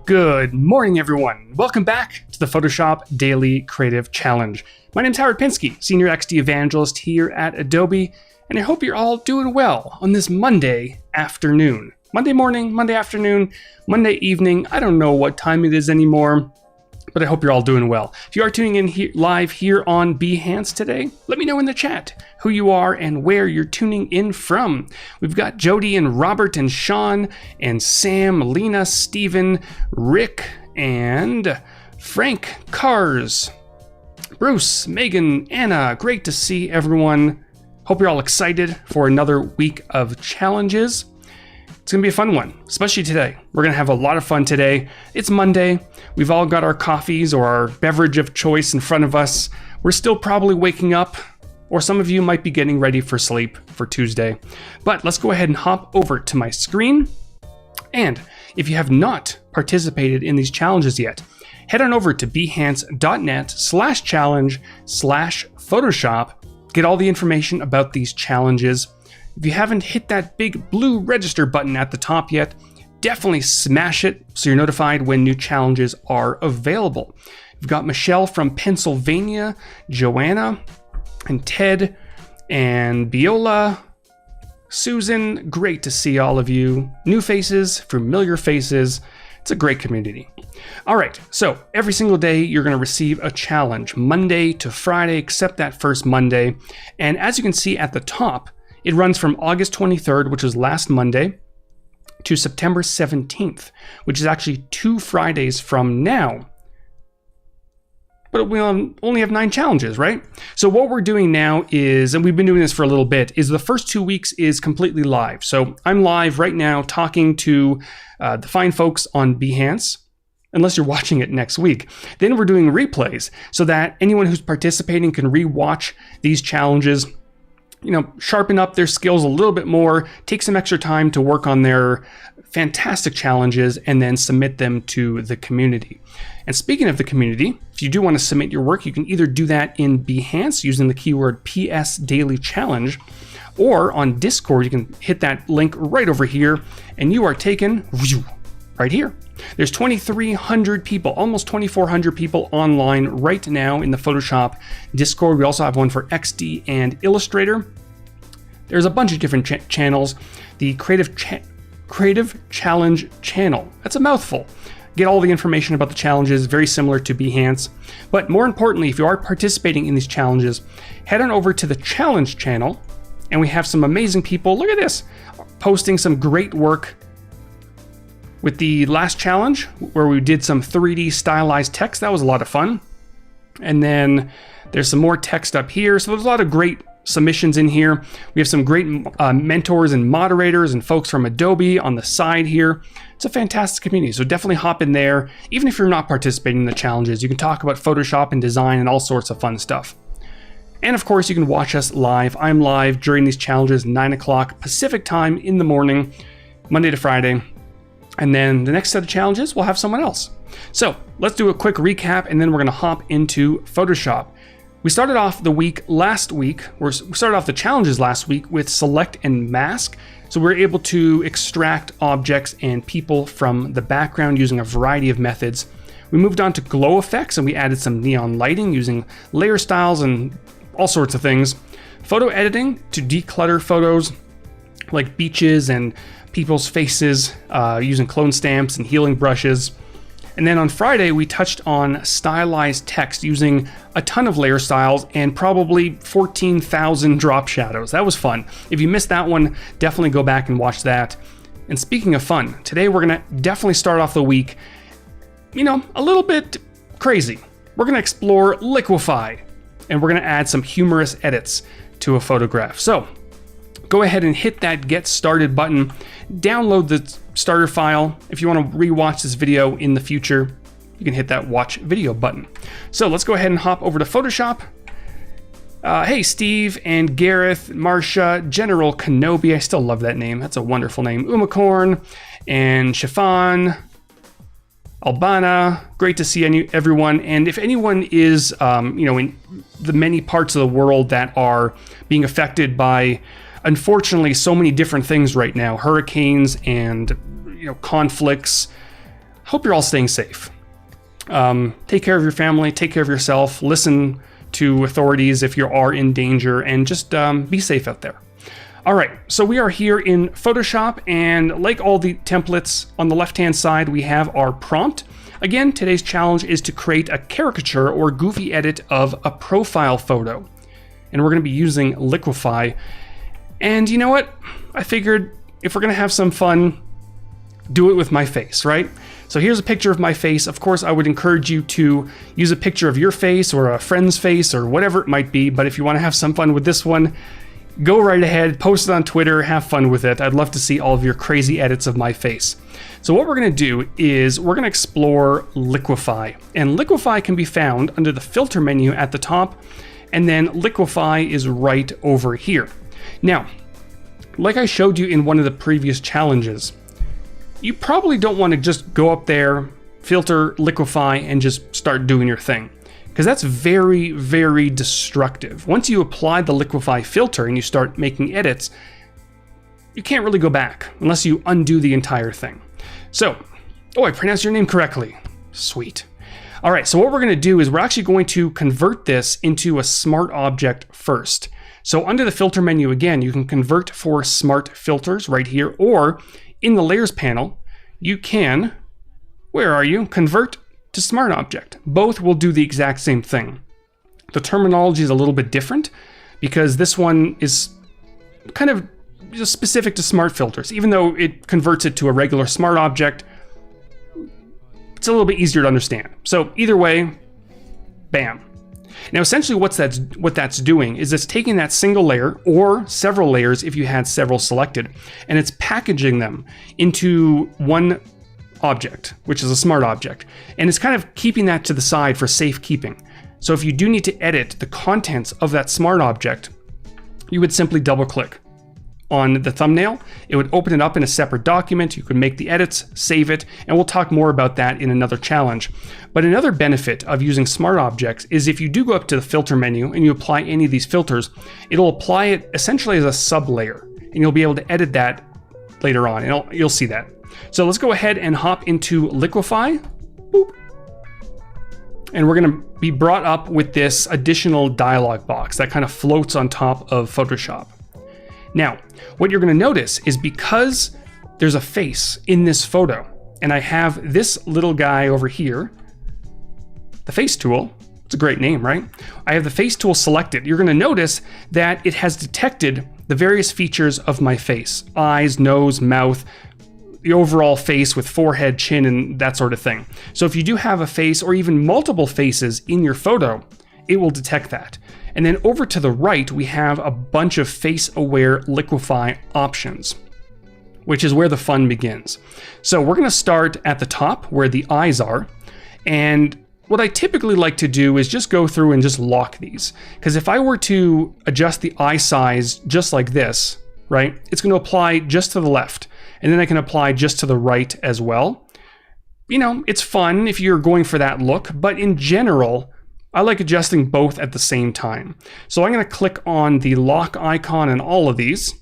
Good morning, everyone. Welcome back to the Photoshop Daily Creative Challenge. My name's Howard Pinsky, Senior XD Evangelist here at Adobe, and I hope you're all doing well on this Monday afternoon. Monday morning, Monday afternoon, Monday evening, I don't know what time it is anymore, but I hope you're all doing well. If you are tuning in live here on Behance today, let me know in the chat who you are and where you're tuning in from. We've got Jody and Robert and Sean and Sam, Lena, Steven, Rick, and Frank, Cars, Bruce, Megan, Anna. Great to see everyone. Hope you're all excited for another week of challenges. It's gonna be a fun one, especially today. We're gonna have a lot of fun today. It's Monday. We've all got our coffees or our beverage of choice in front of us. We're still probably waking up, or some of you might be getting ready for sleep for Tuesday. But let's go ahead and hop over to my screen. And if you have not participated in these challenges yet, head on over to behance.net/challenge/Photoshop. Get all the information about these challenges. If you haven't hit that big blue register button at the top yet, definitely smash it so you're notified when new challenges are available. We've got Michelle from Pennsylvania, Joanna, and Ted, and Biola, Susan. Great to see all of you. New faces, familiar faces. It's a great community. All right, so every single day you're going to receive a challenge, Monday to Friday, except that first Monday. And as you can see at the top, it runs from August 23rd, which was last Monday, to September 17th, which is actually 2 Fridays from now. But we only have 9 challenges, right? So what we're doing now is, and we've been doing this for a little bit, is the first 2 weeks is completely live. So I'm live right now talking to the fine folks on Behance, unless you're watching it next week. Then we're doing replays so that anyone who's participating can re-watch these challenges, sharpen up their skills a little bit more, take some extra time to work on their fantastic challenges, and then submit them to the community. And speaking of the community, if you do want to submit your work, you can either do that in Behance using the keyword PS Daily Challenge, or on Discord, you can hit that link right over here, and you are taken right here. There's 2,300 people, almost 2,400 people online right now in the Photoshop Discord. We also have one for XD and Illustrator. There's a bunch of different channels. The Creative Challenge channel, that's a mouthful. Get all the information about the challenges, very similar to Behance. But more importantly, if you are participating in these challenges, head on over to the Challenge channel, and we have some amazing people, look at this, posting some great work. With the last challenge, where we did some 3D stylized text, that was a lot of fun. And then there's some more text up here. So there's a lot of great submissions in here. We have some great mentors and moderators and folks from Adobe on the side here. It's a fantastic community, so definitely hop in there. Even if you're not participating in the challenges, you can talk about Photoshop and design and all sorts of fun stuff. And of course, you can watch us live. I'm live during these challenges, 9 o'clock Pacific time in the morning, Monday to Friday. And then the next set of challenges, we'll have someone else. So let's do a quick recap, and then we're gonna hop into Photoshop. We started off the challenges last week with select and mask. So we're able to extract objects and people from the background using a variety of methods. We moved on to glow effects, and we added some neon lighting using layer styles and all sorts of things. Photo editing to declutter photos like beaches and people's faces using clone stamps and healing brushes. And then on Friday, we touched on stylized text using a ton of layer styles and probably 14,000 drop shadows. That was fun. If you missed that one, definitely go back and watch that. And speaking of fun, today we're gonna definitely start off the week, a little bit crazy. We're gonna explore Liquify, and we're gonna add some humorous edits to a photograph. So go ahead and hit that Get Started button. Download the starter file. If you want to rewatch this video in the future, you can hit that Watch Video button. So let's go ahead and hop over to Photoshop. Hey, Steve and Gareth, Marsha, General Kenobi. I still love that name. That's a wonderful name. Umacorn and Chiffon, Albana. Great to see everyone. And if anyone is, in the many parts of the world that are being affected by, unfortunately, so many different things right now, hurricanes and conflicts, hope you're all staying safe. Take care of your family, take care of yourself, listen to authorities if you are in danger, and just be safe out there. All right, so we are here in Photoshop, and like all the templates, on the left-hand side, we have our prompt. Again, today's challenge is to create a caricature or goofy edit of a profile photo. And we're gonna be using Liquify. And you know what? I figured if we're gonna have some fun, do it with my face, right? So here's a picture of my face. Of course, I would encourage you to use a picture of your face or a friend's face or whatever it might be. But if you wanna have some fun with this one, go right ahead, post it on Twitter, have fun with it. I'd love to see all of your crazy edits of my face. So what we're gonna do is we're gonna explore Liquify. And Liquify can be found under the filter menu at the top, and then Liquify is right over here. Now, like I showed you in one of the previous challenges, you probably don't wanna just go up there, filter, Liquify, and just start doing your thing, because that's very, very destructive. Once you apply the Liquify filter and you start making edits, you can't really go back unless you undo the entire thing. So, oh, I pronounced your name correctly. Sweet. All right, so what we're gonna do is we're actually going to convert this into a smart object first. So under the filter menu, again, you can convert for smart filters right here, or in the layers panel, you can, where are you? Convert to smart object. Both will do the exact same thing. The terminology is a little bit different because this one is kind of just specific to smart filters. Even though it converts it to a regular smart object, it's a little bit easier to understand. So either way, bam. Now essentially what that's doing is it's taking that single layer or several layers if you had several selected, and it's packaging them into one object, which is a smart object. And it's kind of keeping that to the side for safekeeping. So if you do need to edit the contents of that smart object, you would simply double click on the thumbnail. It would open it up in a separate document. You could make the edits, save it, and we'll talk more about that in another challenge. But another benefit of using smart objects is if you do go up to the filter menu and you apply any of these filters, it'll apply it essentially as a sub layer, and you'll be able to edit that later on, and you'll see that. So let's go ahead and hop into Liquify. Boop. And we're gonna be brought up with this additional dialog box that kind of floats on top of Photoshop. Now, what you're gonna notice is because there's a face in this photo, and I have this little guy over here, the face tool, it's a great name, right? I have the face tool selected. You're gonna notice that it has detected the various features of my face: eyes, nose, mouth, the overall face with forehead, chin, and that sort of thing. So if you do have a face or even multiple faces in your photo, it will detect that. And then over to the right, we have a bunch of face-aware Liquify options, which is where the fun begins. So we're gonna start at the top where the eyes are. And what I typically like to do is just go through and just lock these. Because if I were to adjust the eye size just like this, right, it's gonna apply just to the left. And then I can apply just to the right as well. You know, it's fun if you're going for that look, but in general, I like adjusting both at the same time. So I'm gonna click on the lock icon on all of these,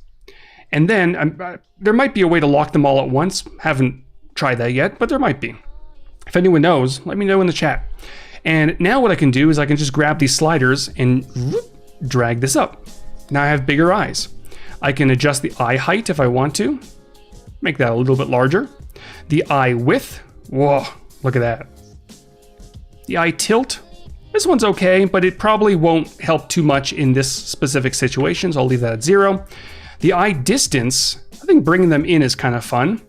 and then there might be a way to lock them all at once. Haven't tried that yet, but there might be. If anyone knows, let me know in the chat. And now what I can do is I can just grab these sliders and drag this up. Now I have bigger eyes. I can adjust the eye height if I want to, make that a little bit larger. The eye width, whoa, look at that. The eye tilt, this one's okay, but it probably won't help too much in this specific situation, so I'll leave that at 0. The eye distance, I think bringing them in is kind of fun.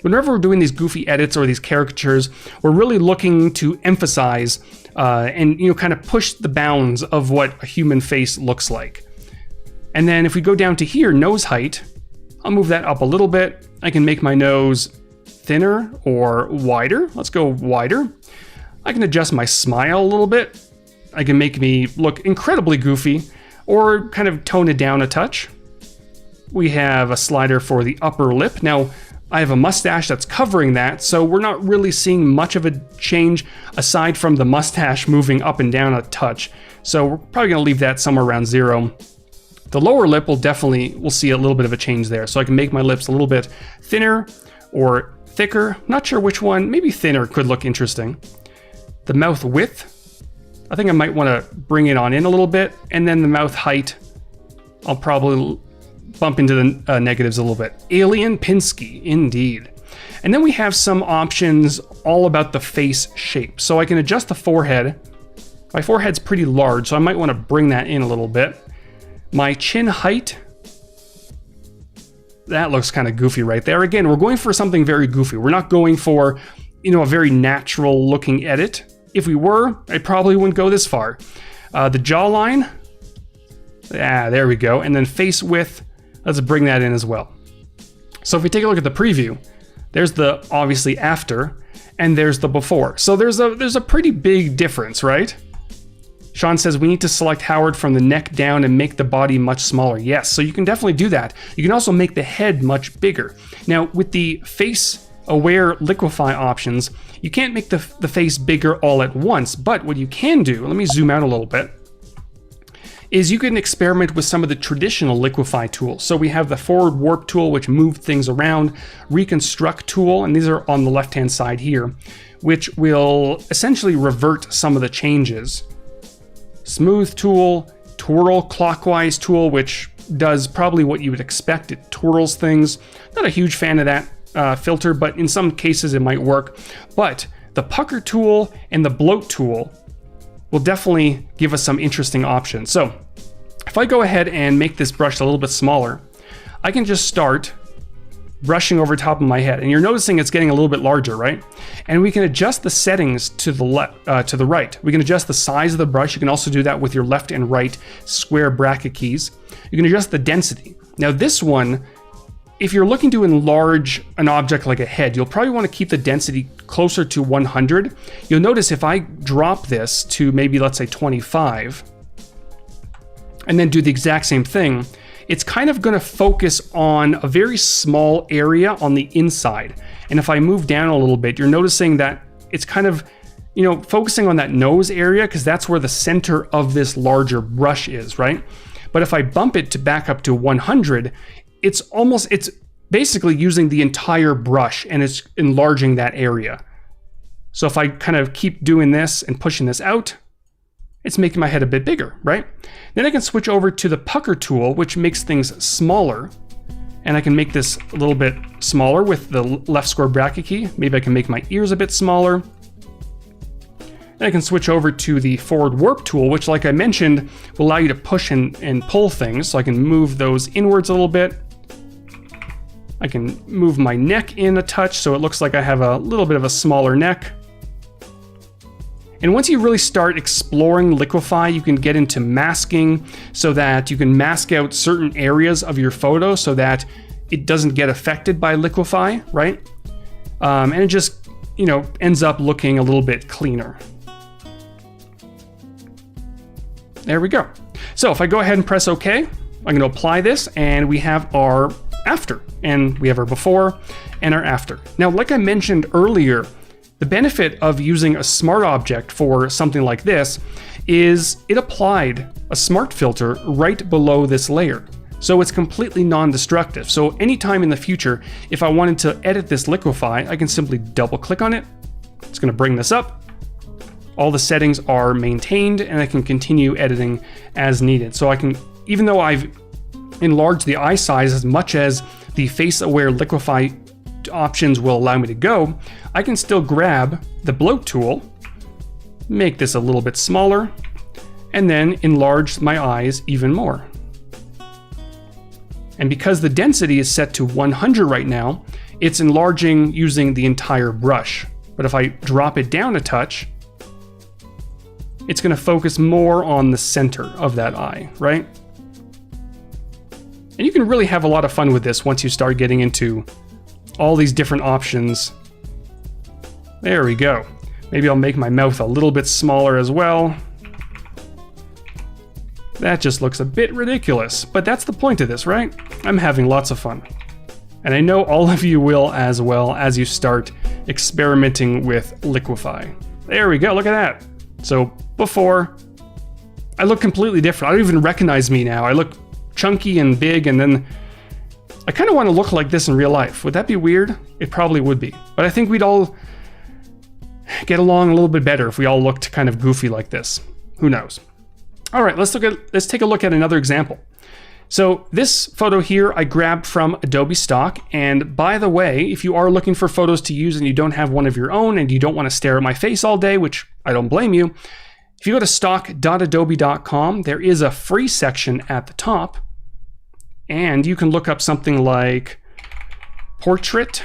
Whenever we're doing these goofy edits or these caricatures, we're really looking to emphasize and kind of push the bounds of what a human face looks like. And then if we go down to here, nose height, I'll move that up a little bit. I can make my nose thinner or wider. Let's go wider. I can adjust my smile a little bit. I can make me look incredibly goofy or kind of tone it down a touch. We have a slider for the upper lip. Now, I have a mustache that's covering that, so we're not really seeing much of a change aside from the mustache moving up and down a touch. So we're probably gonna leave that somewhere around 0. The lower lip we'll see a little bit of a change there. So I can make my lips a little bit thinner or thicker. Not sure which one. Maybe thinner could look interesting. The mouth width, I think I might want to bring it on in a little bit. And then the mouth height, I'll probably bump into the negatives a little bit. Alien Pinsky, indeed. And then we have some options all about the face shape. So I can adjust the forehead. My forehead's pretty large, so I might want to bring that in a little bit. My chin height, that looks kind of goofy right there. Again, we're going for something very goofy. We're not going for, a very natural looking edit. If we were, I probably wouldn't go this far. The jawline, there we go. And then face width, let's bring that in as well. So if we take a look at the preview, there's the obviously after, and there's the before. So there's a pretty big difference, right? Sean says we need to select Howard from the neck down and make the body much smaller. Yes, so you can definitely do that. You can also make the head much bigger. Now, with the face-aware Liquify options, you can't make the face bigger all at once, but what you can do, let me zoom out a little bit, is you can experiment with some of the traditional Liquify tools. So we have the forward warp tool, which moves things around, reconstruct tool, and these are on the left-hand side here, which will essentially revert some of the changes. Smooth tool, twirl clockwise tool, which does probably what you would expect. It twirls things. Not a huge fan of that filter, but in some cases it might work. But the pucker tool and the bloat tool will definitely give us some interesting options. So if I go ahead and make this brush a little bit smaller, I can just start brushing over top of my head, and you're noticing it's getting a little bit larger, right? And we can adjust the settings to the right. We can adjust the size of the brush. You can also do that with your left and right square bracket keys. You can adjust the density. Now this one, if you're looking to enlarge an object like a head, you'll probably want to keep the density closer to 100. You'll notice if I drop this to maybe, let's say 25, and then do the exact same thing, it's kind of going to focus on a very small area on the inside. And if I move down a little bit, you're noticing that it's kind of, focusing on that nose area, because that's where the center of this larger brush is, right? But if I bump it to back up to 100, it's basically using the entire brush and it's enlarging that area. So if I kind of keep doing this and pushing this out, it's making my head a bit bigger, right? Then I can switch over to the pucker tool, which makes things smaller. And I can make this a little bit smaller with the left square bracket key. Maybe I can make my ears a bit smaller. Then I can switch over to the forward warp tool, which, like I mentioned, will allow you to push and pull things. So I can move those inwards a little bit. I can move my neck in a touch so it looks like I have a little bit of a smaller neck. And once you really start exploring Liquify, you can get into masking so that you can mask out certain areas of your photo so that it doesn't get affected by Liquify, right? And it just, ends up looking a little bit cleaner. There we go. So if I go ahead and press OK, I'm going to apply this, and we have our after, and we have our before and our after. Now, like I mentioned earlier, the benefit of using a smart object for something like this is it applied a smart filter right below this layer. So it's completely non-destructive. So anytime in the future, if I wanted to edit this Liquify, I can simply double click on it. It's going to bring this up. All the settings are maintained, and I can continue editing as needed. So I can, even though I've enlarged the eye size as much as the face-aware Liquify options will allow me to go, I can still grab the bloat tool, make this a little bit smaller, and then enlarge my eyes even more. And because the density is set to 100 right now, it's enlarging using the entire brush. But if I drop it down a touch, it's going to focus more on the center of that eye, right? And you can really have a lot of fun with this once you start getting into all these different options. There we go. Maybe I'll make my mouth a little bit smaller as well. That just looks a bit ridiculous, but that's the point of this, right? I'm having lots of fun. And I know all of you will as well as you start experimenting with Liquify. There we go, look at that. So before, I look completely different. I don't even recognize me now. I look chunky and big, and then I kind of want to look like this in real life. Would that be weird? It probably would be. But I think we'd all get along a little bit better if we all looked kind of goofy like this. Who knows? All right, let's take a look at another example. So this photo here I grabbed from Adobe Stock, and by the way, if you are looking for photos to use and you don't have one of your own and you don't want to stare at my face all day, which I don't blame you, if you go to stock.adobe.com, there is a free section at the top, and you can look up something like portrait,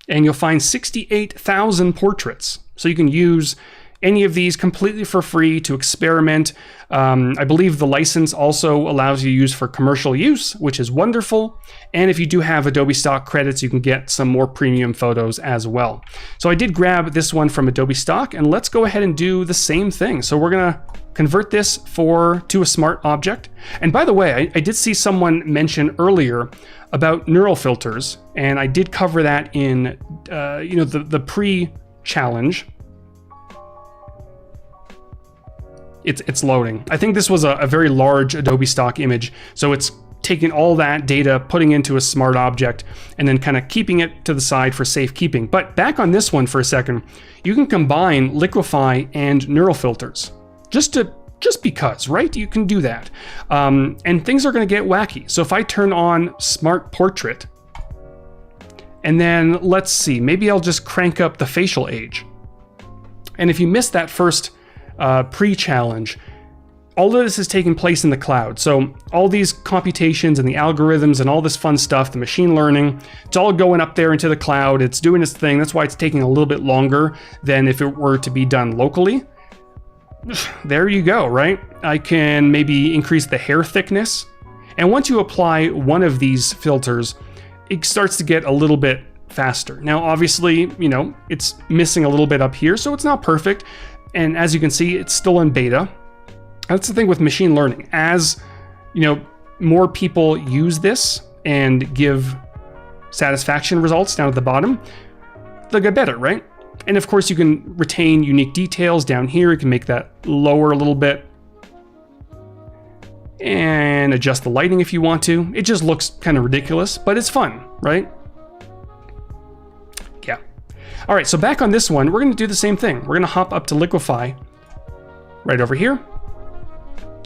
and you'll find 68,000 portraits. So you can use any of these completely for free to experiment. I believe the license also allows you to use for commercial use, which is wonderful. And if you do have Adobe Stock credits, you can get some more premium photos as well. So I did grab this one from Adobe Stock, and let's go ahead and do the same thing. So we're gonna convert this to a smart object. And by the way, I did see someone mention earlier about neural filters, and I did cover that in the pre-challenge. It's loading. I think this was a very large Adobe Stock image, so it's taking all that data, putting into a smart object, and then kind of keeping it to the side for safekeeping. But back on this one for a second, you can combine Liquify and neural filters. Just because, right? You can do that. And things are going to get wacky. So if I turn on Smart Portrait, and then let's see, maybe I'll just crank up the facial age. And if you missed that first pre-challenge, all of this is taking place in the cloud. So all these computations and the algorithms and all this fun stuff, the machine learning, it's all going up there into the cloud. It's doing its thing. That's why it's taking a little bit longer than if it were to be done locally. There you go, right? I can maybe increase the hair thickness. And once you apply one of these filters, it starts to get a little bit faster. Now, obviously, it's missing a little bit up here, so it's not perfect. And as you can see, it's still in beta. That's the thing with machine learning. As more people use this and give satisfaction results down at the bottom, they'll get better, right? And of course, you can retain unique details down here. You can make that lower a little bit and adjust the lighting if you want to. It just looks kind of ridiculous, but it's fun, right? Yeah. All right, so back on this one, we're going to do the same thing. We're going to hop up to Liquify right over here,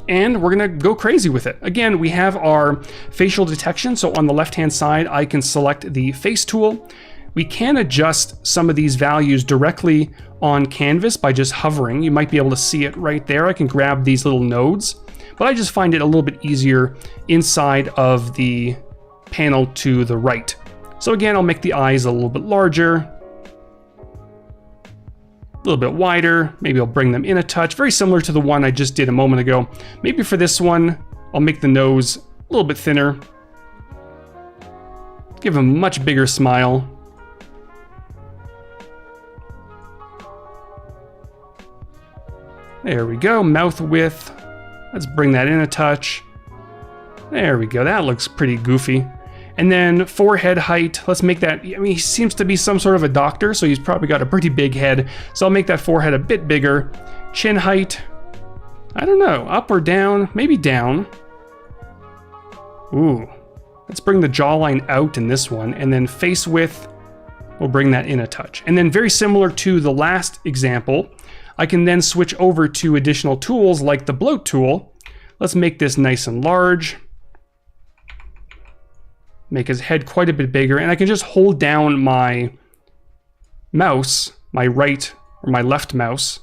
and we're going to go crazy with it. Again, we have our facial detection. So on the left-hand side, I can select the face tool. We can adjust some of these values directly on canvas by just hovering. You might be able to see it right there. I can grab these little nodes, but I just find it a little bit easier inside of the panel to the right. So again, I'll make the eyes a little bit larger, a little bit wider. Maybe I'll bring them in a touch, very similar to the one I just did a moment ago. Maybe for this one, I'll make the nose a little bit thinner, give a much bigger smile. There we go, mouth width. Let's bring that in a touch. There we go, that looks pretty goofy. And then forehead height, let's make that, he seems to be some sort of a doctor, so he's probably got a pretty big head. So I'll make that forehead a bit bigger. Chin height, I don't know, up or down, maybe down. Ooh, let's bring the jawline out in this one, and then face width, we'll bring that in a touch. And then very similar to the last example, I can then switch over to additional tools like the Bloat tool. Let's make this nice and large. Make his head quite a bit bigger, and I can just hold down my mouse, my right or my left mouse,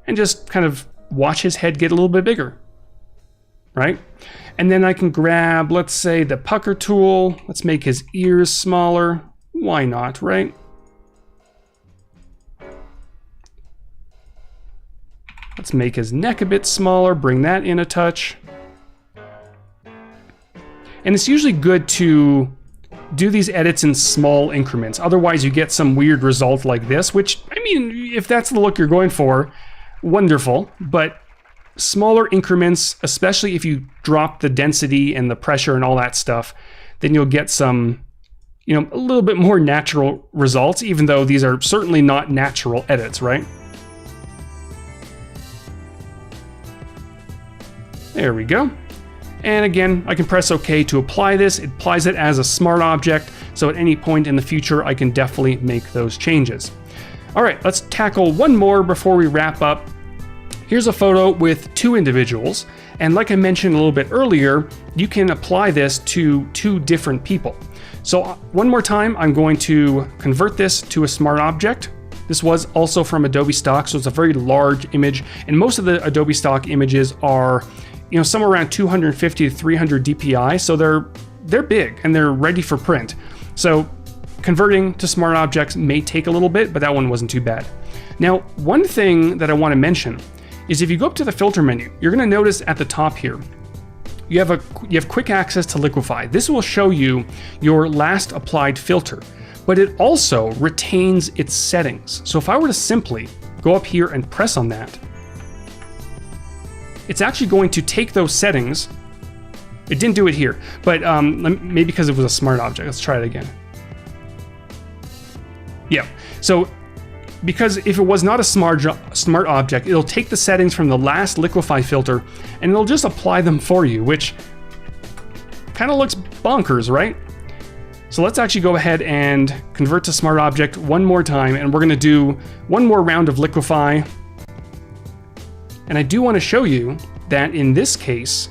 and just kind of watch his head get a little bit bigger, right? And then I can grab, let's say, the pucker tool. Let's make his ears smaller. Why not, right? Let's make his neck a bit smaller, bring that in a touch. And it's usually good to do these edits in small increments. Otherwise, you get some weird result like this, which, if that's the look you're going for, wonderful. But smaller increments, especially if you drop the density and the pressure and all that stuff, then you'll get some, a little bit more natural results, even though these are certainly not natural edits, right? There we go. And again, I can press OK to apply this. It applies it as a smart object, so at any point in the future, I can definitely make those changes. All right, let's tackle one more before we wrap up. Here's a photo with two individuals, and like I mentioned a little bit earlier, you can apply this to two different people. So one more time, I'm going to convert this to a smart object. This was also from Adobe stock, so it's a very large image, and most of the Adobe stock images are, somewhere around 250 to 300 DPI, so they're big and they're ready for print. So converting to smart objects may take a little bit, but that one wasn't too bad. Now, one thing that I want to mention is if you go up to the filter menu, you're going to notice at the top here, you have quick access to Liquify. This will show you your last applied filter, but it also retains its settings. So if I were to simply go up here and press on that, it's actually going to take those settings. It didn't do it here, but maybe because it was a smart object. Let's try it again. Yeah, so because if it was not a smart object, it'll take the settings from the last Liquify filter and it'll just apply them for you, which kind of looks bonkers, right? So let's actually go ahead and convert to smart object one more time, and we're going to do one more round of Liquify. And I do want to show you that in this case,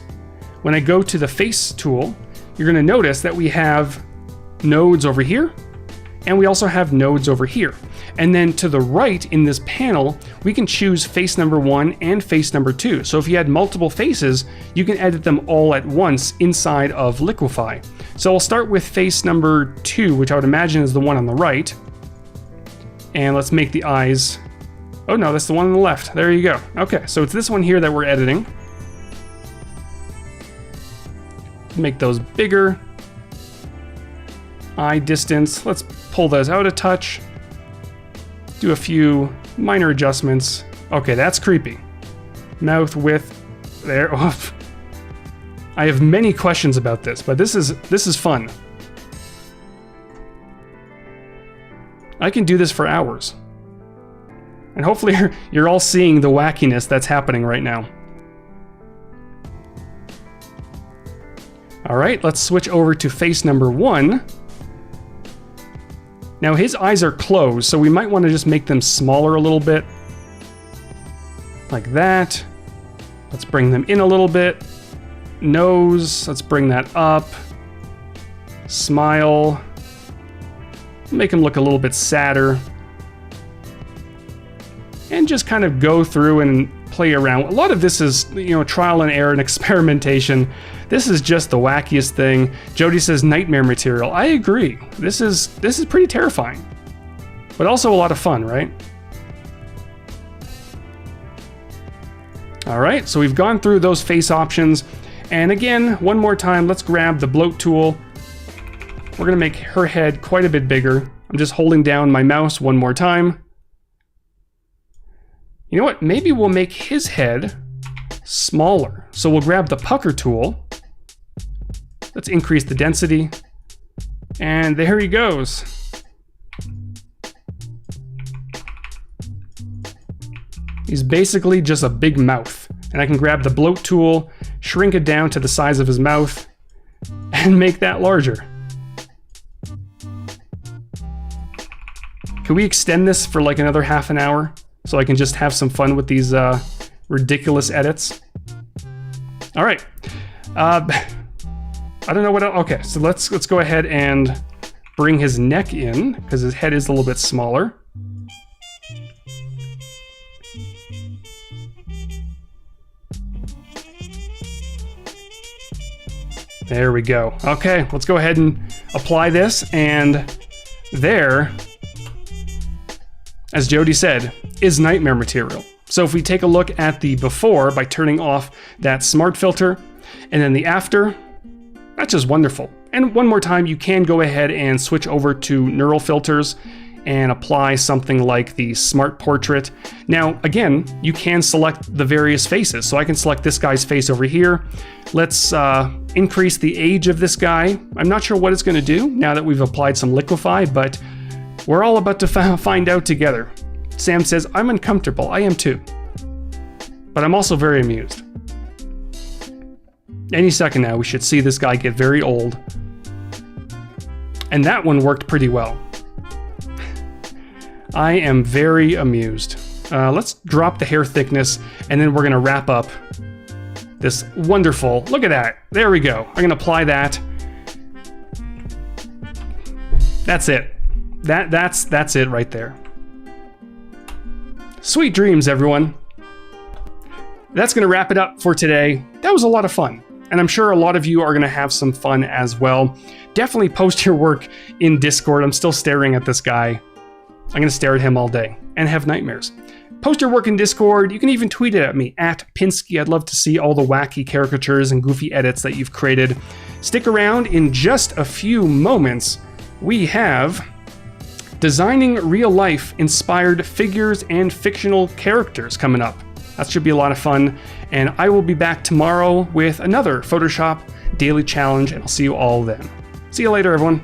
when I go to the face tool, you're going to notice that we have nodes over here, and we also have nodes over here. And then to the right in this panel, we can choose face number 1 and face number 2. So if you had multiple faces, you can edit them all at once inside of Liquify. So I'll start with face number 2, which I would imagine is the one on the right. And let's make the eyes. Oh no, that's the one on the left. There you go. Okay, so it's this one here that we're editing. Make those bigger. Eye distance, let's pull those out a touch. Do a few minor adjustments. Okay, that's creepy. Mouth width, there. Oh. I have many questions about this, but this is fun. I can do this for hours. And hopefully you're all seeing the wackiness that's happening right now. All right, let's switch over to face number 1. Now his eyes are closed, so we might want to just make them smaller a little bit. Like that. Let's bring them in a little bit. Nose, let's bring that up. Smile. Make him look a little bit sadder. And just kind of go through and play around. A lot of this is, trial and error and experimentation. This is just the wackiest thing. Jody says nightmare material. I agree. This is pretty terrifying, but also a lot of fun, right? All right, so we've gone through those face options. And again, one more time, let's grab the bloat tool. We're gonna make her head quite a bit bigger. I'm just holding down my mouse one more time. You know what? Maybe we'll make his head smaller. So we'll grab the pucker tool. Let's increase the density. And there he goes. He's basically just a big mouth. And I can grab the bloat tool, shrink it down to the size of his mouth, and make that larger. Can we extend this for like another half an hour so I can just have some fun with these ridiculous edits? All right. I don't know what else. Okay, so let's go ahead and bring his neck in because his head is a little bit smaller. There we go. Okay, let's go ahead and apply this, and there, as Jody said, is nightmare material. So if we take a look at the before by turning off that smart filter, and then the after, that's just wonderful. And one more time, you can go ahead and switch over to neural filters and apply something like the smart portrait. Now, again, you can select the various faces. So I can select this guy's face over here. Let's increase the age of this guy. I'm not sure what it's gonna do now that we've applied some Liquify, but we're all about to find out together. Sam says, I'm uncomfortable. I am too. But I'm also very amused. Any second now, we should see this guy get very old. And that one worked pretty well. I am very amused. Let's drop the hair thickness, and then we're gonna wrap up this wonderful, look at that, there we go. I'm gonna apply that. That's it. That's it right there. Sweet dreams, everyone. That's gonna wrap it up for today. That was a lot of fun, and I'm sure a lot of you are gonna have some fun as well. Definitely post your work in Discord. I'm still staring at this guy. I'm gonna stare at him all day and have nightmares. Post your work in Discord. You can even tweet it at me, at Pinsky. I'd love to see all the wacky caricatures and goofy edits that you've created. Stick around. In just a few moments, we have designing real-life inspired figures and fictional characters coming up. That should be a lot of fun. And I will be back tomorrow with another Photoshop daily challenge, and I'll see you all then. See you later, everyone.